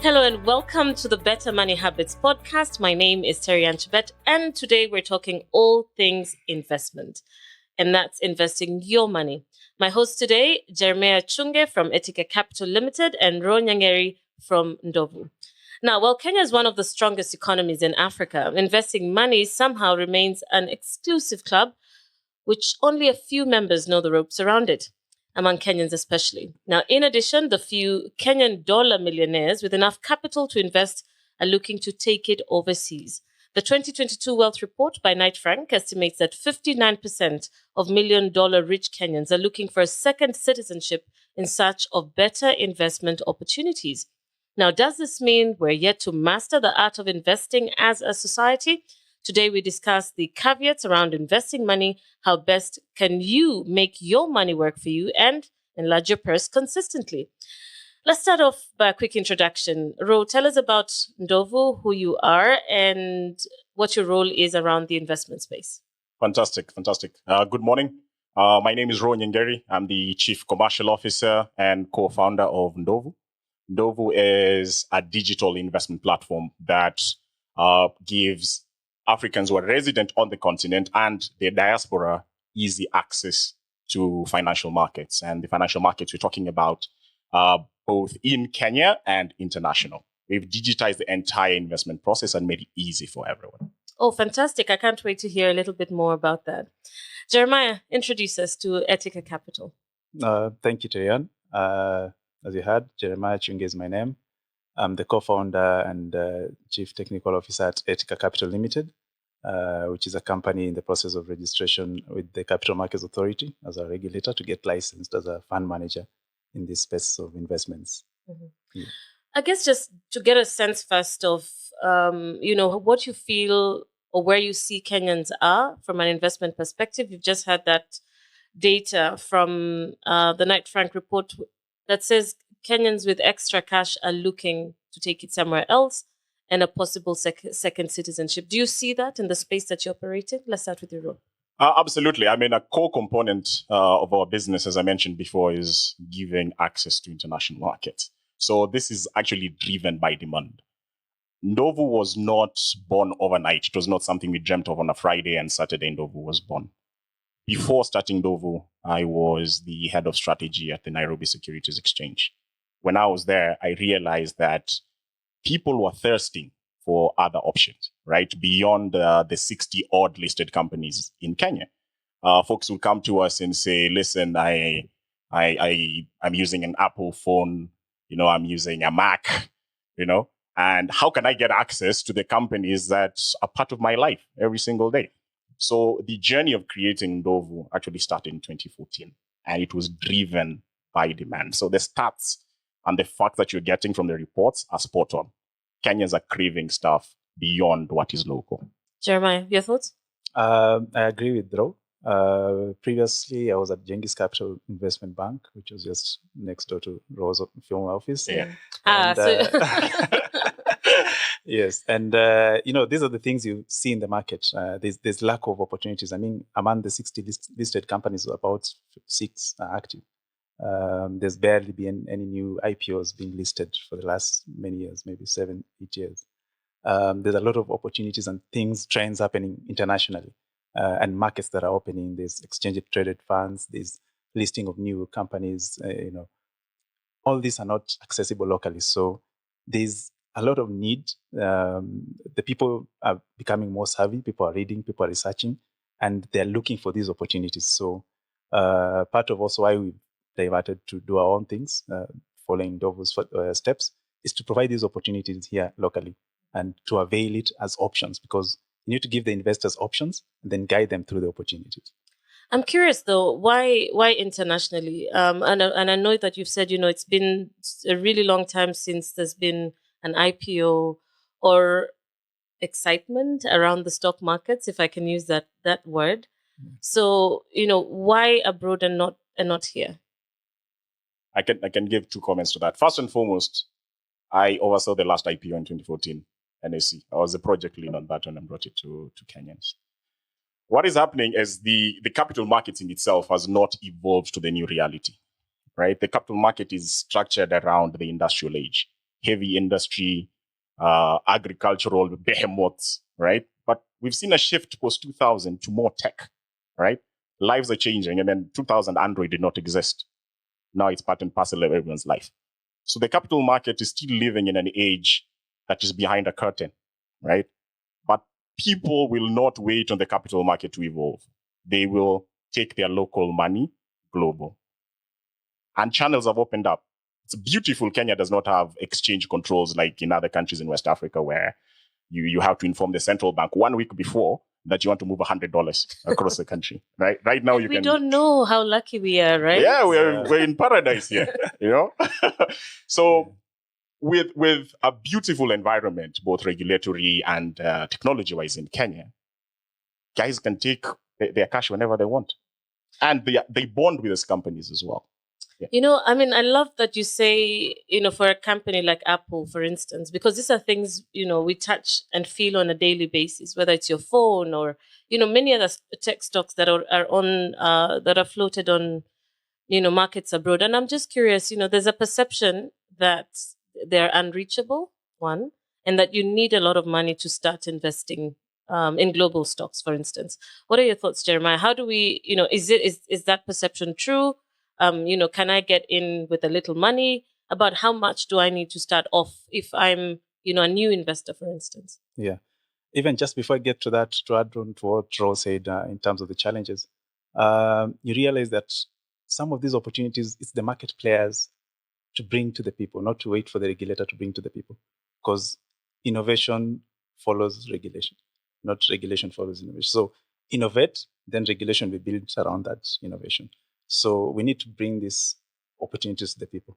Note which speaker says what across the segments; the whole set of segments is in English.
Speaker 1: Hello and welcome to the Better Money Habits podcast. My name is Terryanne Chebet, and today we're talking all things investment, and that's investing your money. My hosts today, Jeremiah Chunge from Etiquette Capital Limited and Ro Nyangeri from Ndovu. Now, while Kenya is one of the strongest economies in Africa, investing money somehow remains an exclusive club, which only a few members know the ropes around it, among Kenyans especially. Now, in addition, the few Kenyan dollar millionaires with enough capital to invest are looking to take it overseas. The 2022 Wealth Report by Knight Frank estimates that 59% of million-dollar rich Kenyans are looking for a second citizenship in search of better investment opportunities. Now, does this mean we're yet to master the art of investing as a society? Today, we discuss the caveats around investing money, how best can you make your money work for you and enlarge your purse consistently. Let's start off by a quick introduction. Ro, tell us about Ndovu, who you are, and what your role is around the investment space.
Speaker 2: Fantastic. Good morning. My name is Ro Nyangeri. I'm the Chief Commercial Officer and co-founder of Ndovu. Ndovu is a digital investment platform that gives Africans who are resident on the continent and their diaspora easy access to financial markets. And the financial markets we're talking about both in Kenya and international. We've digitized the entire investment process and made it easy for everyone.
Speaker 1: Oh, fantastic. I can't wait to hear a little bit more about that. Jeremiah, introduce us to Etiquette Capital.
Speaker 3: Thank you, Terryanne. As you heard, Jeremiah Chunge is my name. I'm the co-founder and chief technical officer at Etiquette Capital Limited, which is a company in the process of registration with the Capital Markets Authority as a regulator to get licensed as a fund manager in this space of investments.
Speaker 1: Mm-hmm. Yeah. I guess just to get a sense first of, what you feel or where you see Kenyans are from an investment perspective. You've just had that data from the Knight Frank report that says Kenyans with extra cash are looking to take it somewhere else and a possible second citizenship. Do you see that in the space that you operate in? Let's start with your role.
Speaker 2: Absolutely. I mean, a core component of our business, as I mentioned before, is giving access to international markets. So this is actually driven by demand. Ndovu was not born overnight. It was not something we dreamt of on a Friday and Saturday Ndovu was born. Before starting Ndovu, I was the head of strategy at the Nairobi Securities Exchange. When I was there, I realized that people were thirsting for other options, right? Beyond the 60 odd listed companies in Kenya. Folks would come to us and say, listen, I'm using an Apple phone, I'm using a Mac, and how can I get access to the companies that are part of my life every single day? So the journey of creating Ndovu actually started in 2014, and it was driven by demand. So the stats and the fact that you're getting from the reports are spot on. Kenyans are craving stuff beyond what is local.
Speaker 1: Jeremiah, your thoughts?
Speaker 3: I agree with Ro. Previously, I was at Jengis Capital Investment Bank, which was just next door to Ro's former office.
Speaker 2: Yeah.
Speaker 3: Yes. And, these are the things you see in the market. There's lack of opportunities. I mean, among the 60 listed companies, about 6 are active. There's barely been any new IPOs being listed for the last many years, maybe 7, 8 years. There's a lot of opportunities and trends happening internationally, and markets that are opening. There's exchange-traded funds, there's listing of new companies. All these are not accessible locally. So there's a lot of need. The people are becoming more savvy. People are reading, people are researching, and they're looking for these opportunities. So part of also why we diverted to do our own things, following Ndovu's steps, is to provide these opportunities here locally and to avail it as options, because you need to give the investors options and then guide them through the opportunities.
Speaker 1: I'm curious though, why internationally? And I know that you've said, it's been a really long time since there's been an IPO or excitement around the stock markets, if I can use that word. Mm. So, why abroad and not here?
Speaker 2: I can give 2 comments to that. First and foremost, I oversaw the last IPO in 2014, NSC. I was the project lead on that and brought it to Kenyans. What is happening is the capital market in itself has not evolved to the new reality, right? The capital market is structured around the industrial age. heavy industry, agricultural behemoths, right? But we've seen a shift post 2000 to more tech, right? Lives are changing. And then 2000, Android did not exist. Now it's part and parcel of everyone's life. So the capital market is still living in an age that is behind a curtain, right? But people will not wait on the capital market to evolve. They will take their local money global. And channels have opened up. It's beautiful. Kenya does not have exchange controls like in other countries in West Africa where you have to inform the central bank 1 week before that you want to move $100 across the country, right? Right now
Speaker 1: we don't know how lucky we are, right?
Speaker 2: Yeah, we're in paradise here, you know? So with a beautiful environment, both regulatory and technology-wise in Kenya, guys can take their cash whenever they want. And they bond with these companies as well. Yeah.
Speaker 1: You know, I mean, I love that you say, you know, for a company like Apple, for instance, because these are things, you know, we touch and feel on a daily basis, whether it's your phone or, you know, many other tech stocks that are on, that are floated on, you know, markets abroad. And I'm just curious, you know, there's a perception that they're unreachable, one, and that you need a lot of money to start investing in global stocks, for instance. What are your thoughts, Jeremiah? How do we, you know, is that perception true? You know, can I get in with a little money? About how much do I need to start off if I'm, you know, a new investor, for instance?
Speaker 3: Yeah. Even just before I get to that, to add on to what Ro said in terms of the challenges, you realize that some of these opportunities, it's the market players to bring to the people, not to wait for the regulator to bring to the people. Because innovation follows regulation, not regulation follows innovation. So innovate, then regulation will be built around that innovation. So we need to bring these opportunities to the people.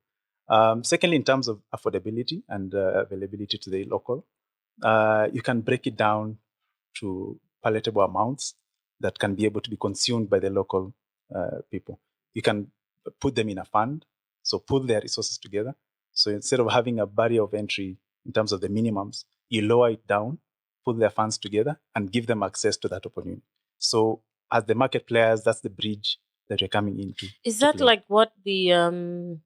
Speaker 3: Secondly, in terms of affordability and availability to the local, you can break it down to palatable amounts that can be able to be consumed by the local people. You can put them in a fund, so pull their resources together. So instead of having a barrier of entry in terms of the minimums, you lower it down, put their funds together, and give them access to that opportunity. So as the market players, that's the bridge that you're coming into.
Speaker 1: Is that like what the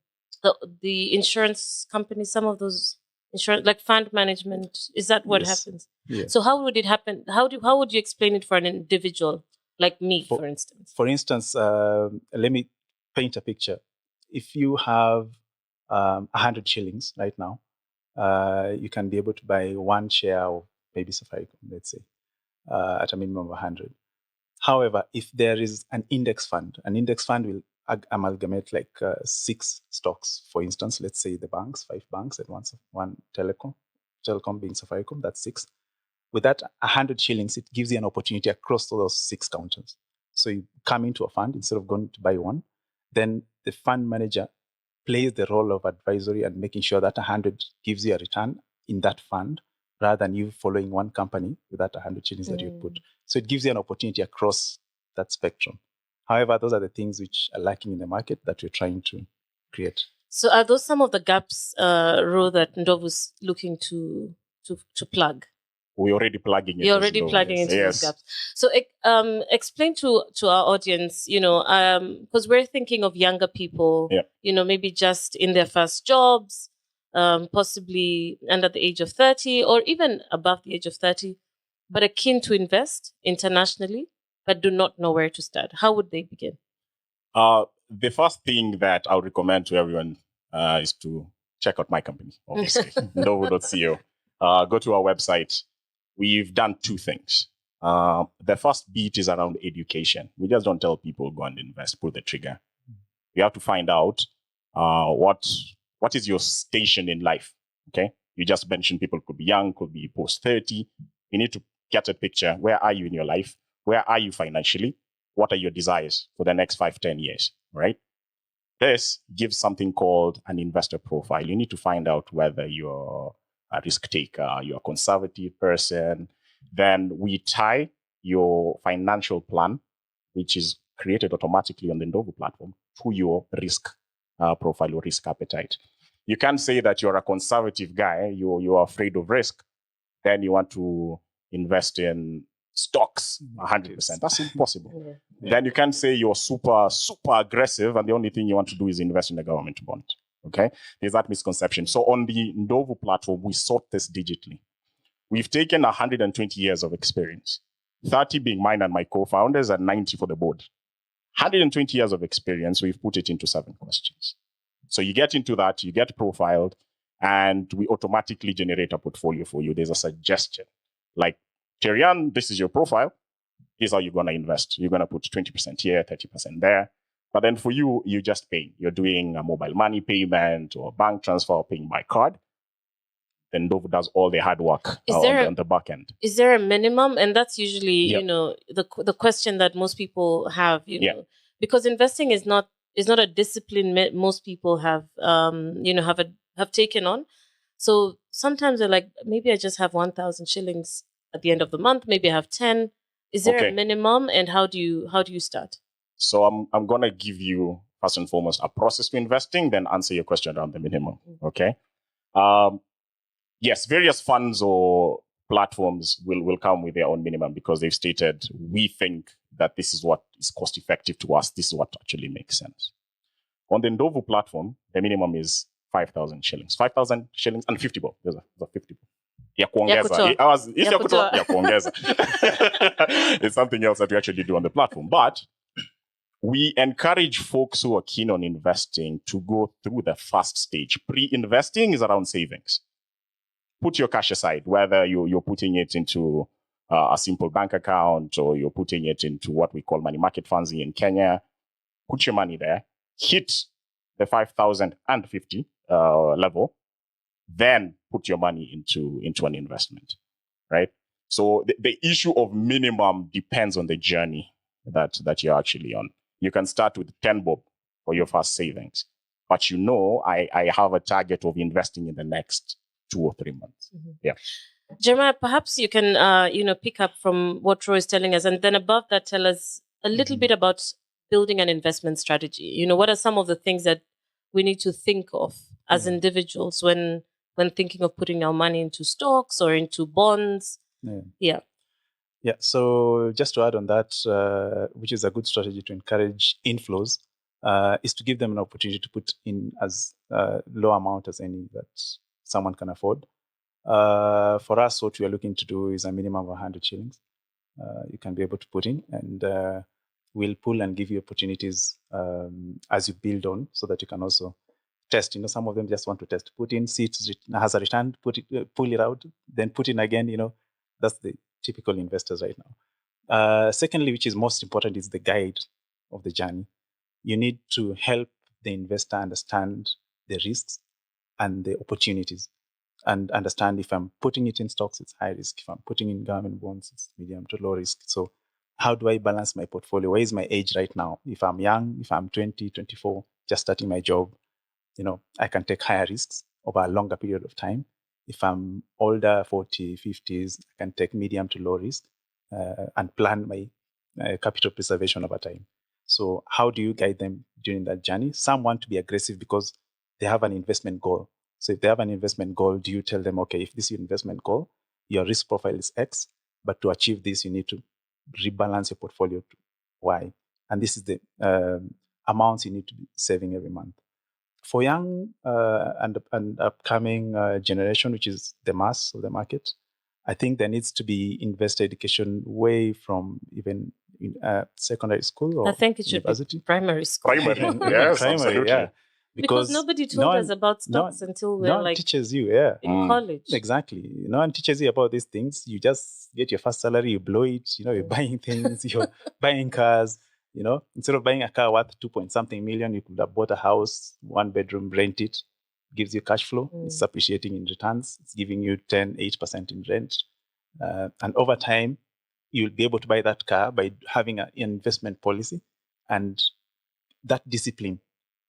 Speaker 1: insurance companies, some of those insurance, like fund management, is that what happens?
Speaker 3: Yeah.
Speaker 1: So how would it happen? How would you explain it for an individual like me, for instance?
Speaker 3: For instance, let me paint a picture. If you have 100 shillings right now, you can be able to buy one share of maybe Safaricom, let's say, at a minimum of 100. However, if there is an index fund will amalgamate like 6 stocks. For instance, let's say the banks, 5 banks, and one telecom being Safaricom, that's 6. With that 100 shillings, it gives you an opportunity across all those 6 counters. So you come into a fund instead of going to buy one, then the fund manager plays the role of advisory and making sure that 100 gives you a return in that fund, rather than you following one company with that 100 shillings that you put. So it gives you an opportunity across that spectrum. However, those are the things which are lacking in the market that we're trying to create.
Speaker 1: So are those some of the gaps, Ro, that Ndovu's looking to plug?
Speaker 2: We're already plugging it.
Speaker 1: You're already plugging into those gaps. So explain to our audience, you know, because we're thinking of younger people, you know, maybe just in their first jobs, possibly under the age of 30 or even above the age of 30, but are keen to invest internationally, but do not know where to start. How would they begin?
Speaker 2: The first thing that I would recommend to everyone is to check out my company, obviously, ndovu.co. Go to our website. We've done 2 things. The first bit is around education. We just don't tell people go and invest, pull the trigger. You have to find out what is your station in life. Okay, you just mentioned people could be young, could be post 30. You need to get a picture. Where are you in your life? Where are you financially? What are your desires for the next 5-10 years? Right. This gives something called an investor profile. You need to find out whether you're a risk taker, you're a conservative person. Then we tie your financial plan, which is created automatically on the Ndovu platform, to your risk profile or risk appetite. You can't say that you're a conservative guy, you're afraid of risk, then you want to invest in stocks 100%. That's impossible. Then you can't say you're super, super aggressive and the only thing you want to do is invest in a government bond. Okay, there's that misconception. So on the Ndovu platform, we sort this digitally. We've taken 120 years of experience, 30 being mine and my co-founders, and 90 for the board. 120 years of experience, we've put it into 7 questions. So you get into that, you get profiled, and we automatically generate a portfolio for you. There's a suggestion. Like, Terryanne, this is your profile. Here's how you're going to invest. You're going to put 20% here, 30% there. But then for you, you just pay. You're doing a mobile money payment or bank transfer or paying by card. Then Ndovu does all the hard work on the back end.
Speaker 1: Is there a minimum? And that's usually, the question that most people have, know, because investing is not a discipline most people have, have taken on. So sometimes they're like, maybe I just have 1,000 shillings at the end of the month. Maybe I have 10. Is there a minimum? And how do you start?
Speaker 2: So I'm going to give you, first and foremost, a process to investing, then answer your question around the minimum. Okay. Yes, various funds or platforms will come with their own minimum because they've stated, we think that this is what is cost effective to us. This is what actually makes sense. On the Ndovu platform, the minimum is 5,000 shillings. 5,000 shillings and 50 bob. There's a 50 bob. Ya kuongeza. It's something else that we actually do on the platform. But we encourage folks who are keen on investing to go through the first stage. Pre-investing is around savings. Put your cash aside, whether you're putting it into a simple bank account or you're putting it into what we call money market funds in Kenya. Put your money there, hit the 5,050 level, then put your money into an investment, right? So the issue of minimum depends on the journey that you're actually on. You can start with 10 bob for your first savings, but I have a target of investing in the next 2 or 3 months. Mm-hmm. Yeah.
Speaker 1: Jeremiah, perhaps you can, pick up from what Troy is telling us, and then above that, tell us a little bit about building an investment strategy. What are some of the things that we need to think of as individuals when thinking of putting our money into stocks or into bonds? Yeah.
Speaker 3: So just to add on that, which is a good strategy to encourage inflows, is to give them an opportunity to put in as low amount as any that someone can afford. For us, what we are looking to do is a minimum of 100 shillings. You can be able to put in, and we'll pull and give you opportunities as you build on, so that you can also test. Some of them just want to test, put in, see it has a return, pull it out, then put in again. That's the typical investors right now. Secondly, which is most important, is the guide of the journey. You need to help the investor understand the risks and the opportunities, and understand if I'm putting it in stocks, it's high risk. If I'm putting in government bonds, it's medium to low risk. So how do I balance my portfolio? Where is my age right now? If I'm young, if I'm 20, 24, just starting my job, I can take higher risks over a longer period of time. If I'm older, 40, 50s, I can take medium to low risk and plan my capital preservation over time. So how do you guide them during that journey? Some want to be aggressive because they have an investment goal. So if they have an investment goal, do you tell them, okay, if this is your investment goal, your risk profile is X, but to achieve this, you need to rebalance your portfolio to Y. And this is the amounts you need to be saving every month. For young and upcoming generation, which is the mass of the market, I think there needs to be investor education way from even in secondary school or
Speaker 1: I think it should
Speaker 3: university.
Speaker 1: Be primary school.
Speaker 2: Yes,
Speaker 3: primary,
Speaker 2: absolutely.
Speaker 3: yeah.
Speaker 1: Because nobody told us about stocks until we're
Speaker 3: no one teaches you,
Speaker 1: in college.
Speaker 3: Exactly. No one teaches you about these things. You just get your first salary, you blow it, you're buying things, you're buying cars, instead of buying a car worth 2-point-something million, you could have bought a house, 1 bedroom, rent it, gives you cash flow. It's appreciating in returns. It's giving you 8% in rent. And over time, you'll be able to buy that car by having an investment policy and that discipline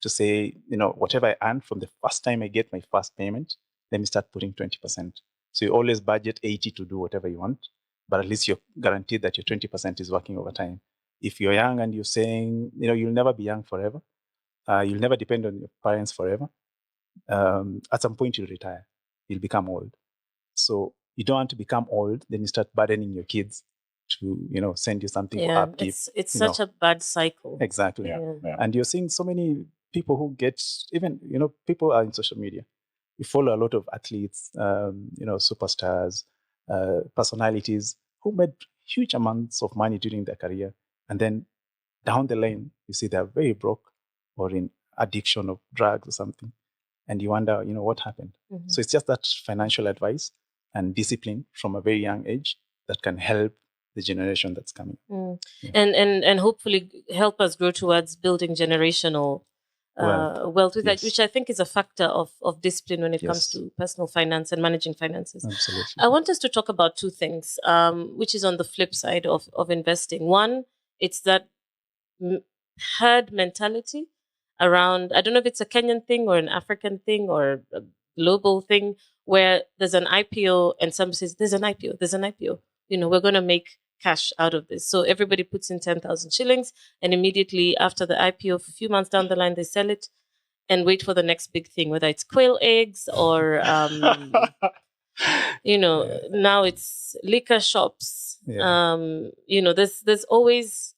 Speaker 3: to say, whatever I earn from the first time I get my first payment, let me start putting 20%. So you always budget 80 to do whatever you want, but at least you're guaranteed that your 20% is working over time. If you're young and you're saying, you'll never be young forever, you'll never depend on your parents forever. At some point you'll retire, you'll become old. So you don't want to become old, then you start burdening your kids to, send you something for upkeep.
Speaker 1: It's such a bad cycle.
Speaker 3: Exactly.
Speaker 2: Yeah.
Speaker 3: And you're seeing so many people who get, even, people are in social media. We follow a lot of athletes, superstars, personalities who made huge amounts of money during their career. And then down the line, you see they're very broke or in addiction of drugs or something. And you wonder, what happened?
Speaker 1: Mm-hmm.
Speaker 3: So it's just that financial advice and discipline from a very young age that can help the generation that's coming.
Speaker 1: Yeah. And hopefully help us grow towards building generational wealth with that, which I think is a factor of discipline when it comes to personal finance and managing finances.
Speaker 3: Absolutely.
Speaker 1: I want us to talk about two things, which is on the flip side of investing. One, it's that herd mentality around, I don't know if it's a Kenyan thing or an African thing or a global thing, where there's an IPO and somebody says, there's an IPO. We're going to make cash out of this. So everybody puts in 10,000 shillings and immediately after the IPO, a few months down the line, they sell it and wait for the next big thing, whether it's quail eggs or, now it's liquor shops. There's always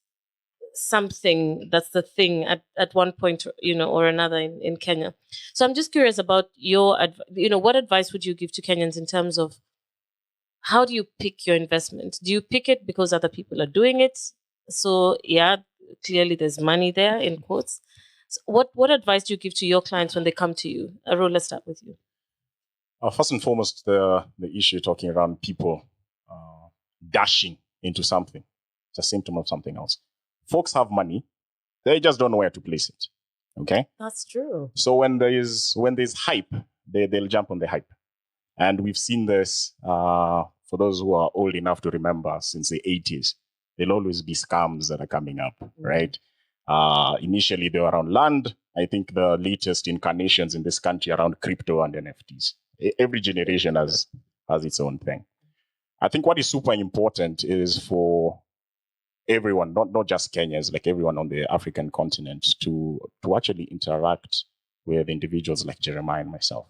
Speaker 1: something that's the thing at one point, or another in Kenya. So I'm just curious about what advice would you give to Kenyans in terms of how do you pick your investment? Do you pick it because other people are doing it? So yeah, clearly there's money there in quotes. So what advice do you give to your clients when they come to you? Arul, let's start with you.
Speaker 2: First and foremost, the issue talking around people dashing into something. It's a symptom of something else. Folks have money, they just don't know where to place it. Okay,
Speaker 1: that's true.
Speaker 2: So when there's hype, they'll jump on the hype, and we've seen this. For those who are old enough to remember, since the 80s, there'll always be scams that are coming up, right? Initially, they were around land. I think the latest incarnations in this country around crypto and NFTs. Every generation has its own thing. I think what is super important is for everyone, not just Kenyans, like everyone on the African continent, to actually interact with individuals like Jeremiah and myself.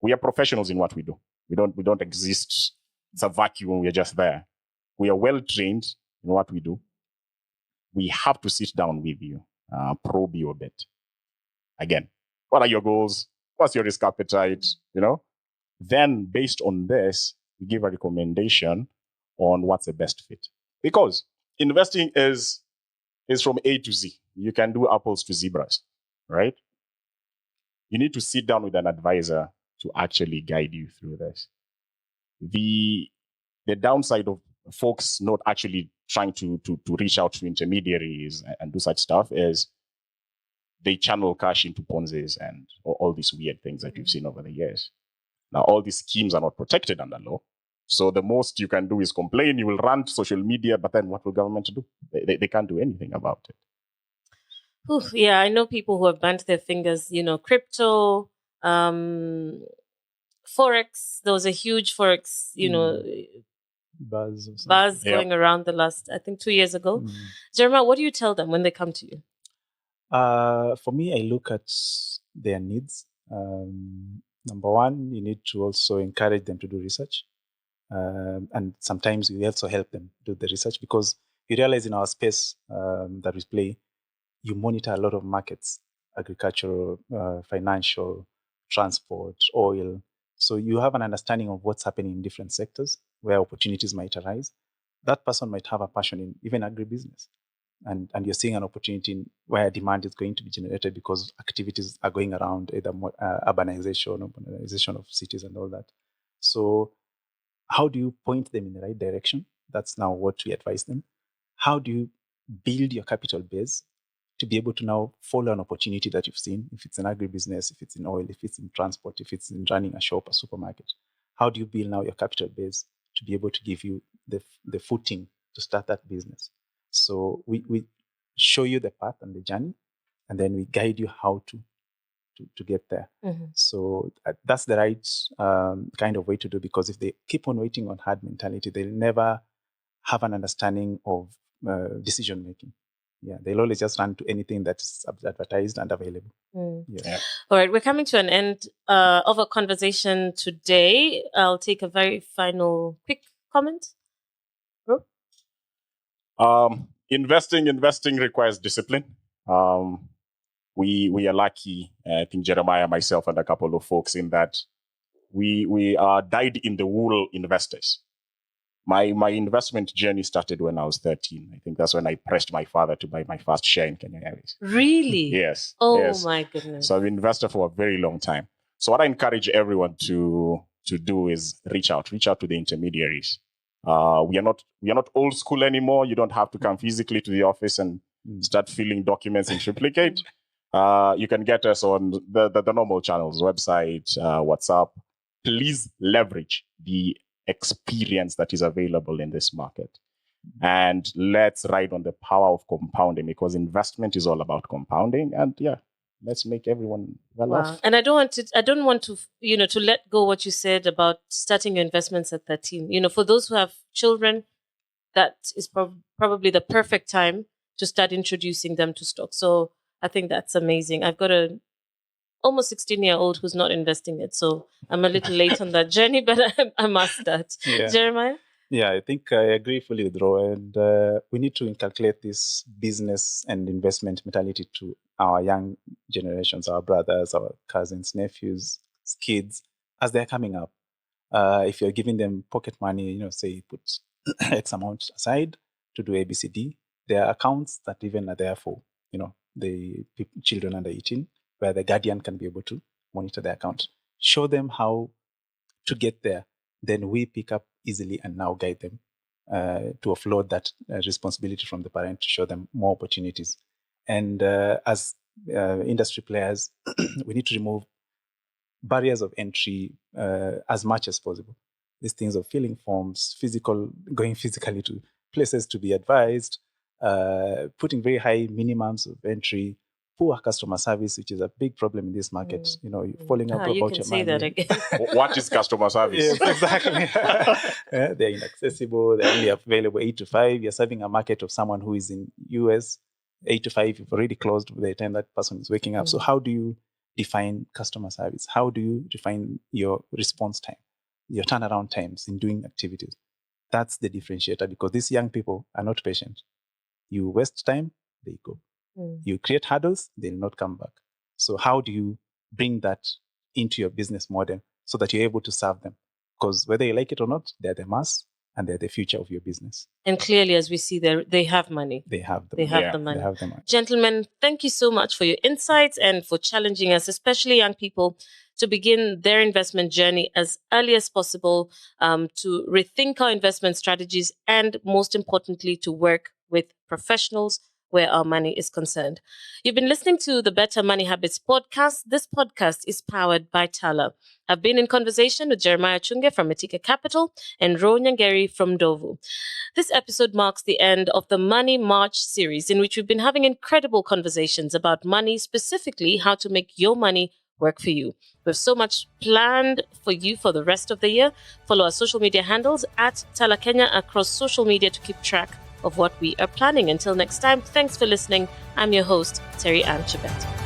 Speaker 2: We are professionals in what we do. We don't exist. It's a vacuum. We are just there. We are well trained in what we do. We have to sit down with you, probe you a bit. Again, what are your goals? What's your risk appetite? Then based on this, we give a recommendation on what's the best fit. Because investing is from A to Z. You can do apples to zebras, right? You need to sit down with an advisor to actually guide you through this. The downside of folks not actually trying to reach out to intermediaries and do such stuff is they channel cash into Ponzi's and all these weird things that you've seen over the years. Now, all these schemes are not protected under law. So the most you can do is complain. You will run to social media, but then what will government do? They can't do anything about it.
Speaker 1: Oof, yeah, I know people who have burnt their fingers, crypto, Forex. There was a huge Forex, buzz going around the last, I think, 2 years ago. Jeremiah, what do you tell them when they come to you?
Speaker 3: For me, I look at their needs. Number one, you need to also encourage them to do research. And sometimes we also help them do the research because you realize in our space that we play, you monitor a lot of markets, agricultural, financial, transport, oil. So you have an understanding of what's happening in different sectors where opportunities might arise. That person might have a passion in even agribusiness. And you're seeing an opportunity where demand is going to be generated because activities are going around, either urbanization of cities and all that. So how do you point them in the right direction? That's now what we advise them. How do you build your capital base to be able to now follow an opportunity that you've seen, if it's an agribusiness, if it's in oil, if it's in transport, if it's in running a shop, a supermarket? How do you build now your capital base to be able to give you the footing to start that business? So we show you the path and the journey, and then we guide you how to get there. So that's the right kind of way to do, because if they keep on waiting on hard mentality, they'll never have an understanding of decision making. Yeah, they'll always just run to anything that's advertised and available.
Speaker 1: Yeah. All right, we're coming to an end of our conversation today. I'll take a very final quick comment. Bro?
Speaker 2: Investing requires discipline. we are lucky, I think Jeremiah, myself, and a couple of folks, in that we are dyed in the wool investors. My investment journey started when I was 13. I think that's when I pressed my father to buy my first share in Kenya Airways.
Speaker 1: Really?
Speaker 2: Yes.
Speaker 1: Oh,
Speaker 2: yes.
Speaker 1: my goodness.
Speaker 2: So I've been an investor for a very long time. So what I encourage everyone to do is reach out to the intermediaries. We are not old school anymore. You don't have to come physically to the office and start filling documents in triplicate. You can get us on the normal channels, website, WhatsApp. Please leverage the experience that is available in this market. And let's ride on the power of compounding, because investment is all about compounding. And let's make everyone well off.
Speaker 1: And I don't want to, to let go what you said about starting your investments at 13. For those who have children, that is probably the perfect time to start introducing them to stocks. So I think that's amazing. I've got a almost 16-year-old who's not investing it. So I'm a little late on that journey, but I must start.
Speaker 3: Yeah.
Speaker 1: Jeremiah?
Speaker 3: Yeah, I think I agree fully with Ro. And we need to inculcate this business and investment mentality to our young generations, our brothers, our cousins, nephews, kids, as they're coming up. If you're giving them pocket money, say put X amount aside to do ABCD, there are accounts that even are there for, the children under 18, where the guardian can be able to monitor the account. Show them how to get there. Then we pick up easily and now guide them to offload that responsibility from the parent to show them more opportunities. And as industry players, we need to remove barriers of entry as much as possible. These things of filling forms, going physically to places to be advised, putting very high minimums of entry, poor customer service, which is a big problem in this market. You're falling out about your money.
Speaker 1: You can say that again.
Speaker 2: What is customer service?
Speaker 3: Yes, exactly. They're inaccessible. They're only available 8 to 5. You're serving a market of someone who is in US. 8 to 5, you've already closed by the time that person is waking up. So how do you define customer service? How do you define your response time, your turnaround times in doing activities? That's the differentiator, because these young people are not patient. You waste time, they go. You create hurdles, they'll not come back. So how do you bring that into your business model so that you're able to serve them? Because whether you like it or not, they're the mass and they're the future of your business.
Speaker 1: And clearly, as we see there, they have money.
Speaker 3: They have the
Speaker 1: money. They have the money. Gentlemen, thank you so much for your insights and for challenging us, especially young people, to begin their investment journey as early as possible, to rethink our investment strategies, and most importantly, to work with professionals where our money is concerned. You've been listening to the Better Money Habits podcast. This podcast is powered by Tala. I've been in conversation with Jeremiah Chunge from Etiquette Capital and Ro Nyangeri from Ndovu. This episode marks the end of the Money March series, in which we've been having incredible conversations about money, specifically how to make your money work for you. We have so much planned for you for the rest of the year. Follow our social media handles at Tala Kenya across social media to keep track of what we are planning. Until next time, thanks for listening. I'm your host, Terryanne Chebet.